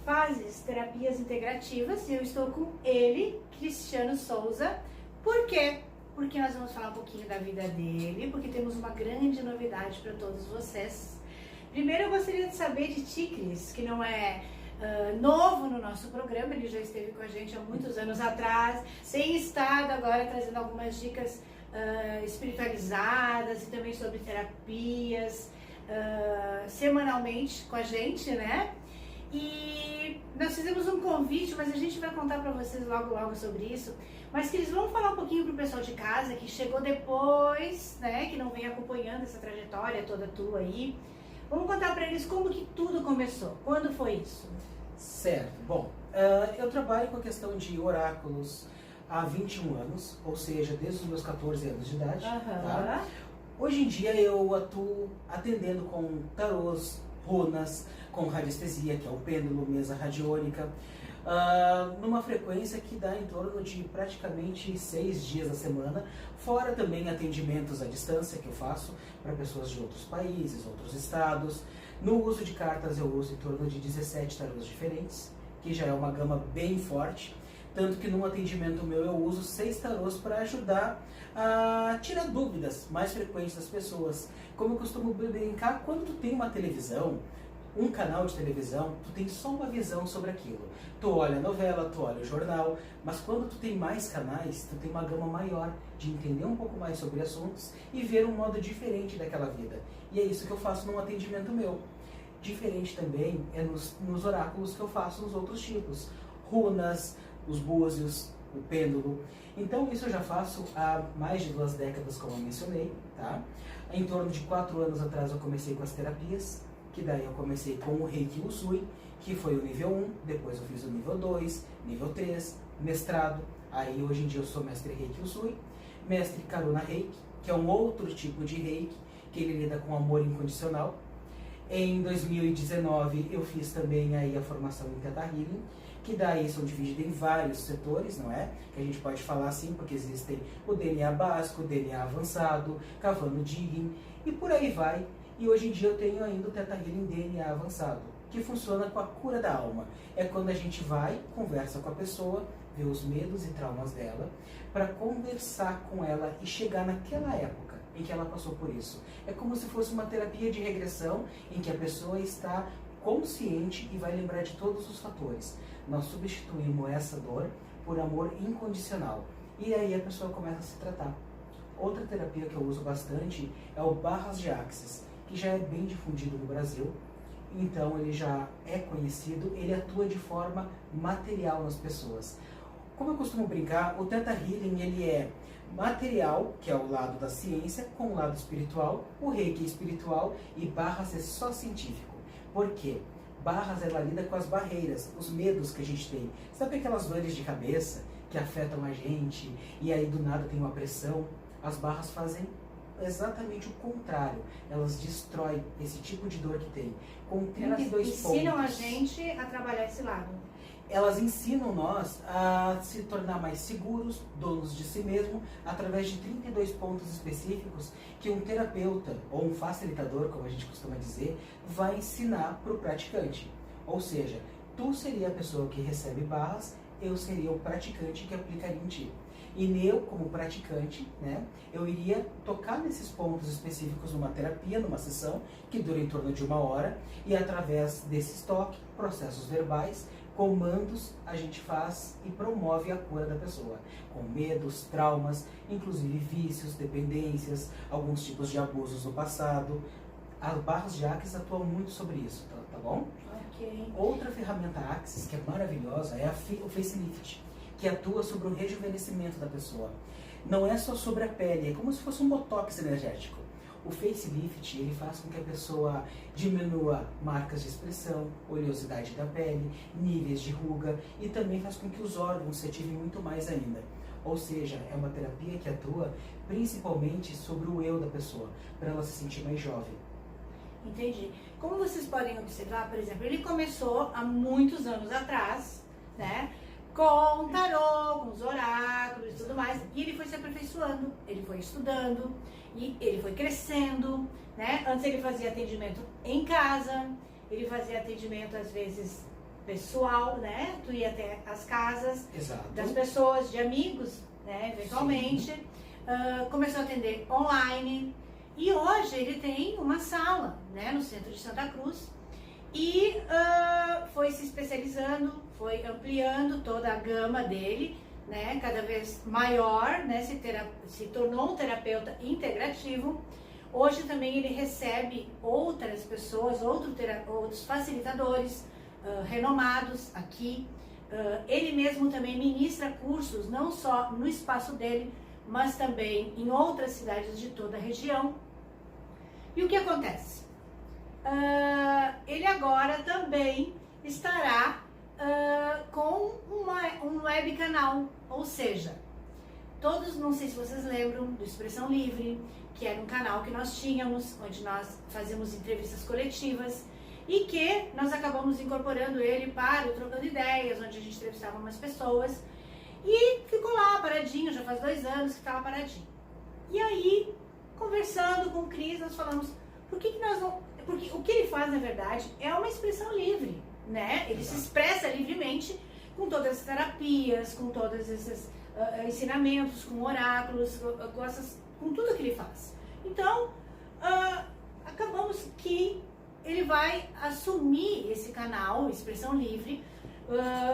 Fases Terapias Integrativas e eu estou com ele, Cristiano Souza. Por quê? Porque nós vamos falar um pouquinho da vida dele, porque temos uma grande novidade para todos vocês. Primeiro eu gostaria de saber de ti, Cris, que não é novo no nosso programa, ele já esteve com a gente há muitos anos atrás, tem estado agora trazendo algumas dicas espiritualizadas e também sobre terapias semanalmente com a gente, né? E nós fizemos um convite, mas a gente vai contar para vocês logo sobre isso. Mas que eles vão falar um pouquinho pro pessoal de casa que chegou depois, né? Que não vem acompanhando essa trajetória toda tua aí. Vamos contar para eles como que tudo começou. Quando foi isso? Certo. Bom, eu trabalho com a questão de oráculos há 21 anos, ou seja, desde os meus 14 anos de idade. Tá? Hoje em dia eu atuo atendendo com tarôs, runas, com radiestesia, que é o pêndulo, mesa radiônica, numa frequência que dá em torno de praticamente 6 dias a semana, fora também atendimentos à distância que eu faço para pessoas de outros países, outros estados. No uso de cartas eu uso em torno de 17 tarôs diferentes, que já é uma gama bem forte, tanto que num atendimento meu eu uso 6 tarôs para ajudar a tirar dúvidas mais frequentes das pessoas. Como eu costumo brincar, quando tu tem uma televisão, um canal de televisão, tu tem só uma visão sobre aquilo. Tu olha a novela, tu olha o jornal, mas quando tu tem mais canais, tu tem uma gama maior de entender um pouco mais sobre assuntos e ver um modo diferente daquela vida. E é isso que eu faço num atendimento meu. Diferente também é nos oráculos que eu faço nos outros tipos. Runas, os búzios, o pêndulo. Então isso eu já faço há mais de 2 décadas, como eu mencionei, tá? Em torno de 4 anos atrás eu comecei com as terapias, que daí eu comecei com o Reiki Usui, que foi o nível 1, depois eu fiz o nível 2, nível 3, mestrado, aí hoje em dia eu sou mestre Reiki Usui, mestre Karuna Reiki, que é um outro tipo de Reiki, que ele lida com amor incondicional. Em 2019 eu fiz também aí a formação em Theta Healing, que daí são divididos em vários setores, não é? Que a gente pode falar assim, porque existem o DNA básico, o DNA avançado, Cavano Digging, e por aí vai. E hoje em dia eu tenho ainda o Theta Healing DNA avançado, que funciona com a cura da alma. É quando a gente vai, conversa com a pessoa, vê os medos e traumas dela, para conversar com ela e chegar naquela época em que ela passou por isso. É como se fosse uma terapia de regressão, em que a pessoa está consciente e vai lembrar de todos os fatores. Nós substituímos essa dor por amor incondicional. E aí a pessoa começa a se tratar. Outra terapia que eu uso bastante é o Barras de Axis, que já é bem difundido no Brasil. Então ele já é conhecido, ele atua de forma material nas pessoas. Como eu costumo brincar, o Theta Healing ele é material, que é o lado da ciência, com o lado espiritual, o Reiki é espiritual e Barras é só científico. Por quê? Barras ela lida com as barreiras, os medos que a gente tem. Sabe aquelas dores de cabeça que afetam a gente e aí do nada tem uma pressão? As barras fazem exatamente o contrário. Elas destroem esse tipo de dor que tem. Com 32 Elas ensinam pontos. a gente a trabalhar esse lado. Elas ensinam nós a se tornar mais seguros, donos de si mesmo, através de 32 pontos específicos que um terapeuta, ou um facilitador, como a gente costuma dizer, vai ensinar para o praticante. Ou seja, tu seria a pessoa que recebe barras, eu seria o praticante que aplicaria em ti. E eu, como praticante, né, eu iria tocar nesses pontos específicos numa terapia, numa sessão, que dura em torno de 1 hora, e através desse toque, processos verbais, comandos, a gente faz e promove a cura da pessoa, com medos, traumas, inclusive vícios, dependências, alguns tipos de abusos no passado. As barras de Axis atuam muito sobre isso, tá bom? Okay. Outra ferramenta Axis, que é maravilhosa, é o Facelift, que atua sobre o rejuvenescimento da pessoa. Não é só sobre a pele, é como se fosse um botox energético. O facelift, ele faz com que a pessoa diminua marcas de expressão, oleosidade da pele, níveis de ruga e também faz com que os órgãos se ativem muito mais ainda. Ou seja, é uma terapia que atua principalmente sobre o eu da pessoa, para ela se sentir mais jovem. Entendi. Como vocês podem observar, por exemplo, ele começou há muitos anos atrás, né? Com tarô, com os oráculos e tudo mais, e ele foi se aperfeiçoando, ele foi estudando e ele foi crescendo, né? Antes ele fazia atendimento em casa, ele fazia atendimento às vezes pessoal, né? Tu ia até as casas das pessoas, de amigos, né? Eventualmente. Começou a atender online. E hoje ele tem uma sala, né? No centro de Santa Cruz. E foi se especializando, foi ampliando toda a gama dele, né? Cada vez maior, né? Se tornou um terapeuta integrativo. Hoje também ele recebe outras pessoas, outros facilitadores renomados aqui. Ele mesmo também ministra cursos, não só no espaço dele, mas também em outras cidades de toda a região. E o que acontece? Ele agora também estará com um web canal, ou seja, todos, não sei se vocês lembram do Expressão Livre, que era um canal que nós tínhamos, onde nós fazíamos entrevistas coletivas e que nós acabamos incorporando ele para o Trocando Ideias, onde a gente entrevistava umas pessoas e ficou lá paradinho, já faz 2 anos que estava paradinho. E aí, conversando com o Cris, nós falamos, por que nós não... Porque o que ele faz, na verdade, é uma expressão livre, né? Ele se expressa livremente com todas as terapias, com todos esses ensinamentos, com oráculos, com tudo que ele faz. Então, acabamos que ele vai assumir esse canal, Expressão Livre,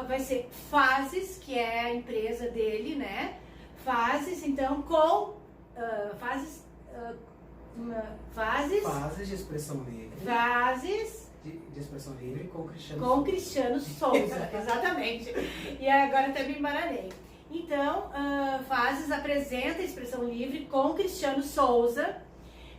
vai ser Fases, que é a empresa dele, né? Fases, então, com Fases de Expressão Livre. Fases de Expressão Livre com Cristiano Souza, exatamente. E agora até me embaralhei. Então, Fases apresenta Expressão Livre com Cristiano Souza,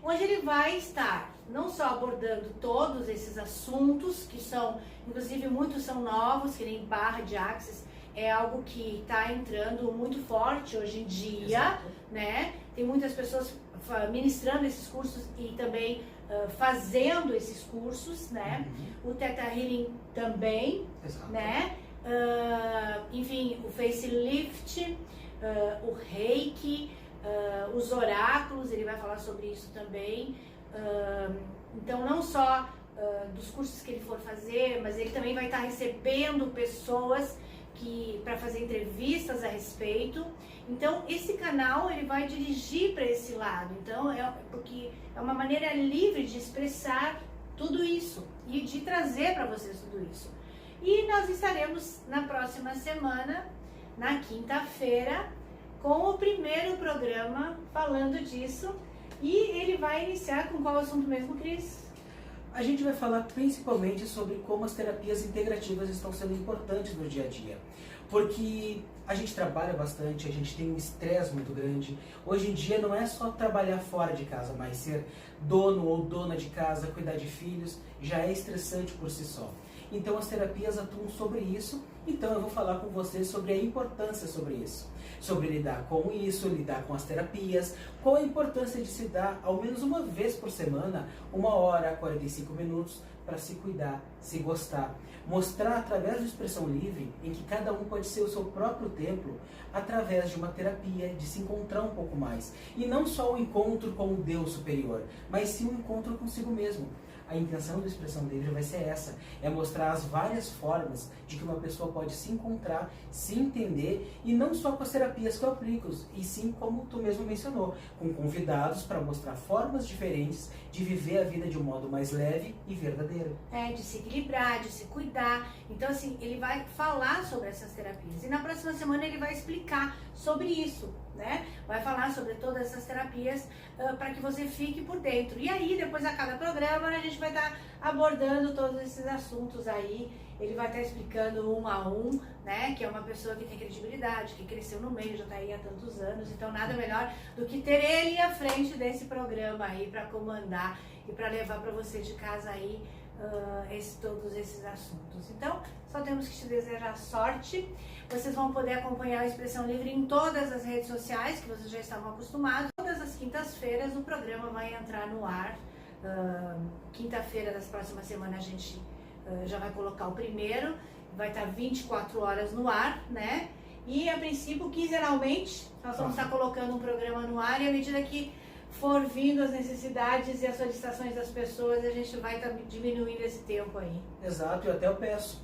onde ele vai estar não só abordando todos esses assuntos, que são, inclusive muitos são novos, que nem barra de axis, é algo que está entrando muito forte hoje em dia, né? Tem muitas pessoas ministrando esses cursos e também fazendo esses cursos, né? O Theta Healing também, né? Enfim, o facelift, o reiki, os oráculos, ele vai falar sobre isso também. Então, não só dos cursos que ele for fazer, mas ele também vai estar recebendo pessoas para fazer entrevistas a respeito. Então, esse canal ele vai dirigir para esse lado. Então, porque é uma maneira livre de expressar tudo isso e de trazer para vocês tudo isso. E nós estaremos na próxima semana, na quinta-feira, com o primeiro programa falando disso. E ele vai iniciar com qual assunto mesmo, Cris? A gente vai falar principalmente sobre como as terapias integrativas estão sendo importantes no dia a dia. Porque a gente trabalha bastante, a gente tem um estresse muito grande. Hoje em dia não é só trabalhar fora de casa, mas ser dono ou dona de casa, cuidar de filhos, já é estressante por si só. Então as terapias atuam sobre isso, então eu vou falar com vocês sobre a importância sobre isso. Sobre lidar com isso, lidar com as terapias, qual a importância de se dar ao menos uma vez por semana, 1 hora, 45 minutos, para se cuidar, se gostar. Mostrar através da Expressão Livre, em que cada um pode ser o seu próprio templo, através de uma terapia, de se encontrar um pouco mais. E não só o encontro com o Deus superior, mas sim o encontro consigo mesmo. A intenção da Expressão Livre vai ser essa, é mostrar as várias formas de que uma pessoa pode se encontrar, se entender, e não só com as terapias que eu aplico, e sim, como tu mesmo mencionou, com convidados para mostrar formas diferentes de viver a vida de um modo mais leve e verdadeiro. De se equilibrar, de se cuidar. Então, assim, ele vai falar sobre essas terapias. E na próxima semana ele vai explicar sobre isso, né? Vai falar sobre todas essas terapias para que você fique por dentro. E aí, depois a cada programa, a gente vai estar abordando todos esses assuntos aí. Ele vai estar explicando um a um, né? Que é uma pessoa que tem credibilidade, que cresceu no meio, já está aí há tantos anos. Então, nada melhor do que ter ele à frente desse programa aí para comandar e para levar para você de casa aí todos esses assuntos. Então, só temos que te desejar sorte. Vocês vão poder acompanhar a Expressão Livre em todas as redes sociais, que vocês já estavam acostumados. Todas as quintas-feiras o programa vai entrar no ar. Quinta-feira das próximas semanas a gente já vai colocar o primeiro. Vai estar 24 horas no ar, né? E a princípio, quinzenalmente, nós vamos estar colocando um programa no ar, e à medida que for vindo as necessidades e as solicitações das pessoas, a gente vai estar diminuindo esse tempo aí. Exato, e até eu peço,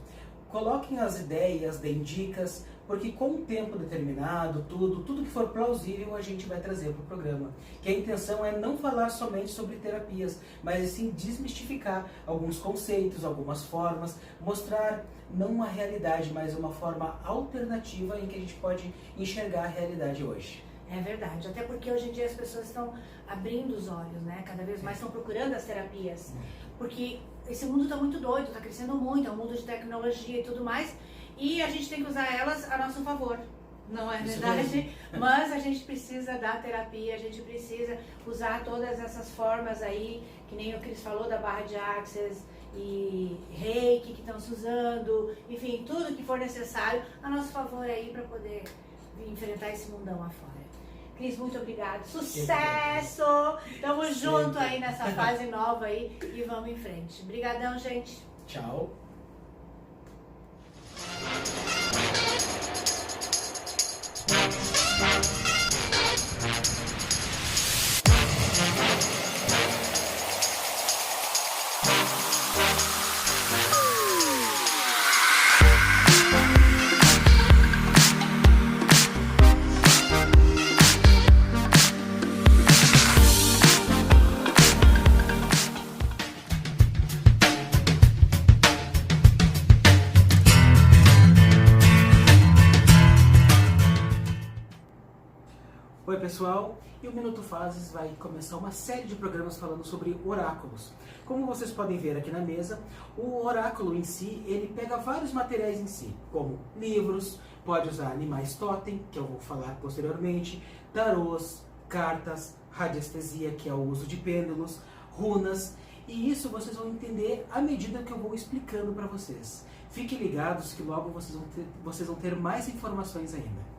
coloquem as ideias, deem dicas, porque com um tempo determinado, tudo que for plausível a gente vai trazer para o programa. Que a intenção é não falar somente sobre terapias, mas sim desmistificar alguns conceitos, algumas formas, mostrar não uma realidade, mas uma forma alternativa em que a gente pode enxergar a realidade hoje. É verdade, até porque hoje em dia as pessoas estão abrindo os olhos, né? Cada vez mais estão procurando as terapias, porque esse mundo está muito doido, está crescendo muito, é um mundo de tecnologia e tudo mais, e a gente tem que usar elas a nosso favor, não é verdade? Mas a gente precisa da terapia, a gente precisa usar todas essas formas aí, que nem o Cris falou da barra de Access e Reiki que estão se usando, enfim, tudo que for necessário a nosso favor aí para poder enfrentar esse mundão afora. Cris, muito obrigado. Sucesso! Tamo junto aí nessa fase nova aí e vamos em frente. Obrigadão, gente. Tchau. Oi pessoal, e o Minuto Fases vai começar uma série de programas falando sobre oráculos. Como vocês podem ver aqui na mesa, o oráculo em si, ele pega vários materiais em si, como livros, pode usar animais totem, que eu vou falar posteriormente, tarôs, cartas, radiestesia, que é o uso de pêndulos, runas, e isso vocês vão entender à medida que eu vou explicando para vocês. Fiquem ligados que logo vocês vão ter mais informações ainda.